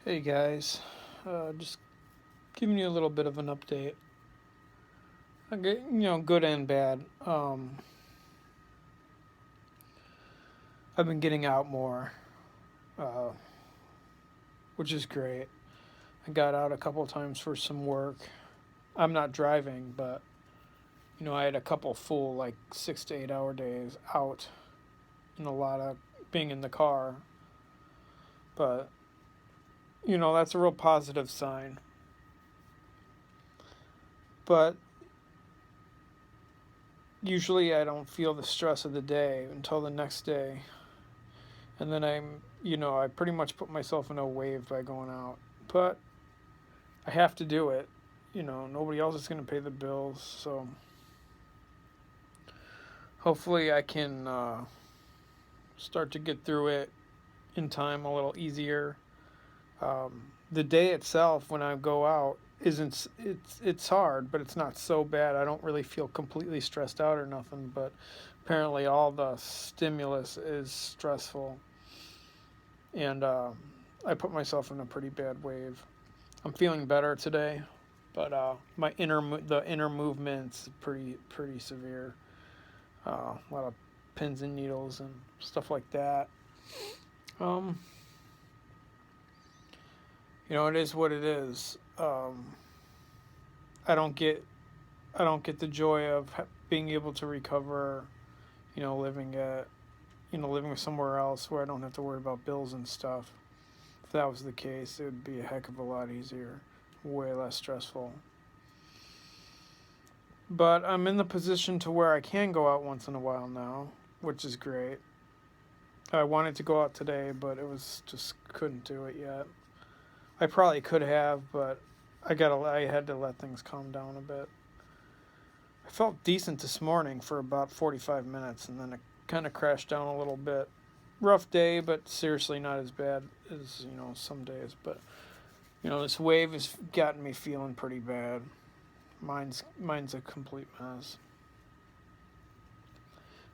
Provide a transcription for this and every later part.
Hey guys, just giving you a little bit of an update. Okay, good and bad. I've been getting out more, uh, which is great. I got out a couple times for some work. I'm not driving, but I had a couple full 6 to 8 hour days out, and a lot of being in the car. But that's a real positive sign. But usually I don't feel the stress of the day until the next day, and then I pretty much put myself in a wave by going out. But I have to do it. Nobody else is going to pay the bills, so hopefully I can start to get through it in time a little easier. The day itself, when I go out, isn't it's hard, but it's not so bad. I don't really feel completely stressed out or nothing. But apparently, all the stimulus is stressful, and I put myself in a pretty bad wave. I'm feeling better today, but the inner movement's pretty severe. A lot of pins and needles and stuff like that. Um, it is what it is. I don't get I don't get the joy of being able to recover. Living at living somewhere else where I don't have to worry about bills and stuff. If that was the case, it would be a heck of a lot easier, way less stressful. But I'm in the position to where I can go out once in a while now, which is great. I wanted to go out today, but it was just couldn't do it yet. I probably could have, but I had to let things calm down a bit. I felt decent this morning for about 45 minutes, and then it kind of crashed down a little bit. Rough day, but seriously not as bad as some days. But this wave has gotten me feeling pretty bad. Mine's a complete mess.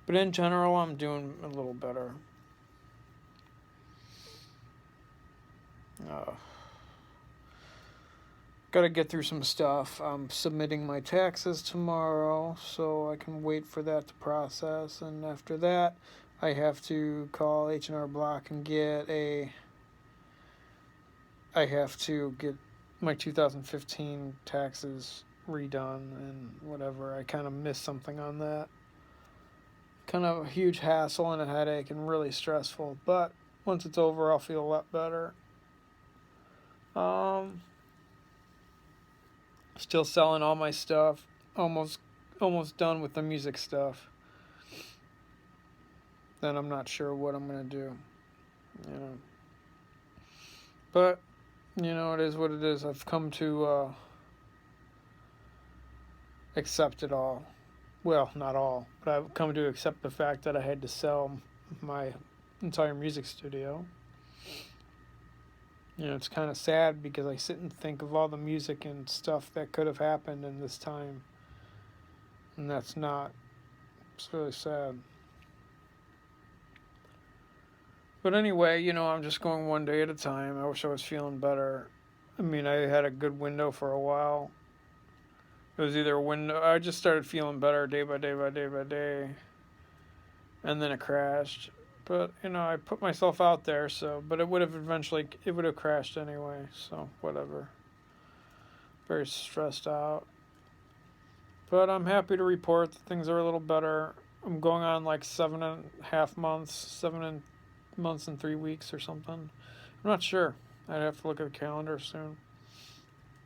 But in general, I'm doing a little better. Uh, Got to get through some stuff. I'm submitting my taxes tomorrow, so I can wait for that to process. And after that, I have to call H&R Block and I have to get my 2015 taxes redone and whatever. I kind of missed something on that. Kind of a huge hassle and a headache and really stressful. But once it's over, I'll feel a lot better. Um, Still selling all my stuff. Almost done with the music stuff. Then I'm not sure what I'm gonna do. You know. But it is what it is. I've come to accept it all. Well, not all, but I've come to accept the fact that I had to sell my entire music studio. It's kind of sad because I sit and think of all the music and stuff that could have happened in this time, and that's not. It's really sad. But anyway, I'm just going one day at a time. I wish I was feeling better. I mean, I had a good window for a while. It was either a window. I just started feeling better day by day by day by day, and then it crashed. But I put myself out there, so but it would have crashed anyway. So whatever. Very stressed out. But I'm happy to report that things are a little better. I'm going on like 7.5 months, 7 months and 3 weeks or something. I'm not sure. I'd have to look at the calendar soon.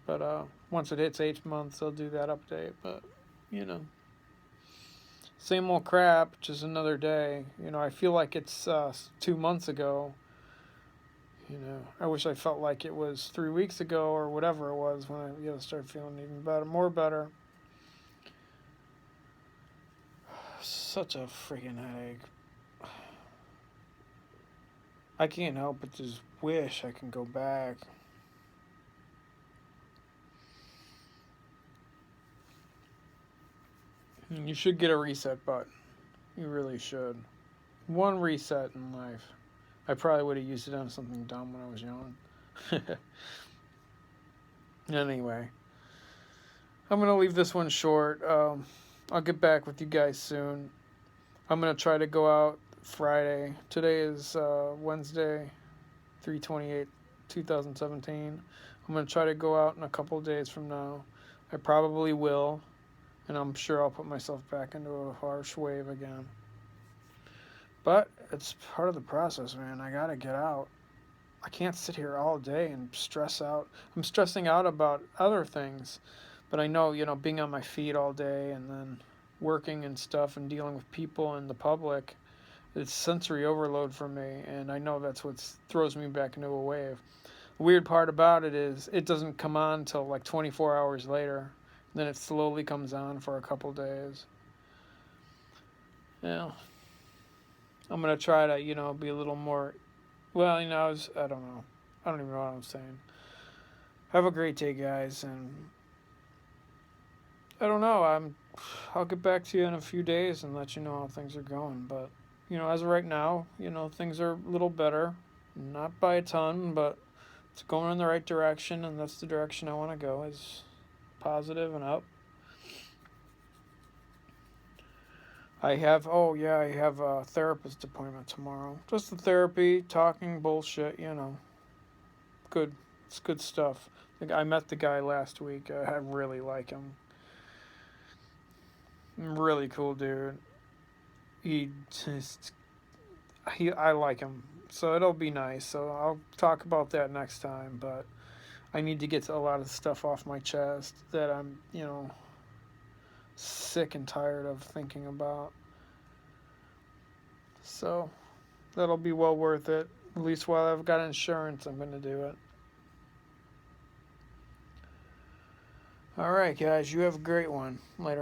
But once it hits 8 months, I'll do that update. But you know, same old crap, just another day. I feel like it's 2 months ago. I wish I felt like it was 3 weeks ago or whatever it was when I started feeling even better, more better. Such a freaking headache. I can't help but just wish I can go back. You should get a reset button. You really should. One reset in life. I probably would have used it on something dumb when I was young. Anyway, I'm going to leave this one short. I'll get back with you guys soon. I'm going to try to go out Friday. Today is Wednesday, 3/28, 2017. I'm going to try to go out in a couple of days from now. I probably will, and I'm sure I'll put myself back into a harsh wave again. But it's part of the process, man. I got to get out. I can't sit here all day and stress out. I'm stressing out about other things, but I know, being on my feet all day and then working and stuff and dealing with people and the public, it's sensory overload for me, and I know that's what throws me back into a wave. The weird part about it is it doesn't come on till like 24 hours later. Then it slowly comes on for a couple days. Yeah, I'm gonna try to, be a little more. Well, I don't know. I don't even know what I'm saying. Have a great day, guys, and I don't know. I'll get back to you in a few days and let you know how things are going. But as of right now, things are a little better, not by a ton, but it's going in the right direction, and that's the direction I want to go, is positive and up. I have a therapist appointment tomorrow. Just the therapy, talking bullshit, Good. It's good stuff. I met the guy last week. I really like him. Really cool dude. He just I like him. So it'll be nice. So I'll talk about that next time, but I need to get a lot of stuff off my chest that I'm, sick and tired of thinking about. So that'll be well worth it. At least while I've got insurance, I'm going to do it. All right, guys, you have a great one. Later on.